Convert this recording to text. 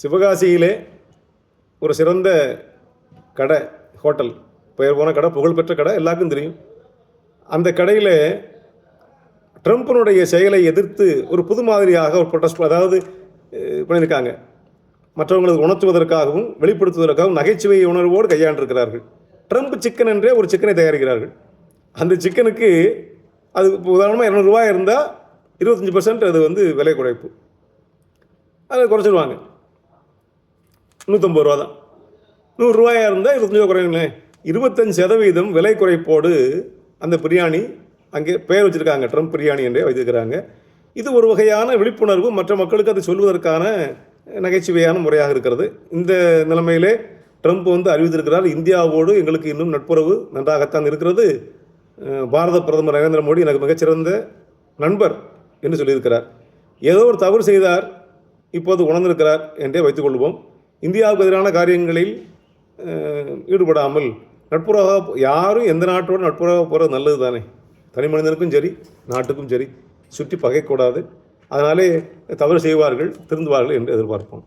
சிவகாசியிலே ஒரு சிறந்த கடை, ஹோட்டல், பெயர் போன கடை, புகழ்பெற்ற கடை, எல்லாருக்கும் தெரியும். அந்த கடையில் ட்ரம்ப்பினுடைய செயலை எதிர்த்து ஒரு புது மாதிரியாக ஒரு ப்ரொட்டஸ்ட் அதாவது பண்ணியிருக்காங்க. மற்றவங்களுக்கு உணர்த்துவதற்காகவும் வெளிப்படுத்துவதற்காகவும் நகைச்சுவை உணர்வோடு கையாண்டிருக்கிறார்கள். ட்ரம்ப் சிக்கன் என்றே ஒரு சிக்கனை தயாரிக்கிறார்கள். அந்த சிக்கனுக்கு அது உதாரணமாக 200 ரூபாய் இருந்தால் 25% அது விலை குறைப்பு. அதை குறைச்சிடுவாங்க. 150 ரூபா தான். 100 ரூபாயாக இருந்தால் 25 ரூபா குறையுங்களேன். 25% விலை குறைப்போடு அந்த பிரியாணி அங்கே பெயர் வச்சுருக்காங்க, ட்ரம்ப் பிரியாணி என்றே வைத்திருக்கிறாங்க. இது ஒரு வகையான விழிப்புணர்வு, மற்ற மக்களுக்கு அதை சொல்வதற்கான நகைச்சுவையான முறையாக இருக்கிறது. இந்த நிலைமையிலே ட்ரம்ப் அறிவித்திருக்கிறார், இந்தியாவோடு எங்களுக்கு இன்னும் நட்புறவு நன்றாகத்தான் இருக்கிறது. பாரத பிரதமர் நரேந்திர மோடி எனக்கு மிகச்சிறந்த நண்பர் என்று சொல்லியிருக்கிறார். ஏதோ ஒரு தவறு செய்தார், இப்போது உணர்ந்திருக்கிறார் என்றே வைத்துக்கொள்வோம். இந்தியாவுக்கு எதிரான காரியங்களில் ஈடுபடாமல் நட்புறவாக யாரும் எந்த நாட்டோடு நட்புறவாக போகிறது நல்லது தானே. தனி மனிதனுக்கும் சரி, நாட்டுக்கும் சரி, சுற்றி பகைக்கூடாது. அதனாலே தவறு செய்வார்கள், திருந்துவார்கள் என்று எதிர்பார்ப்போம்.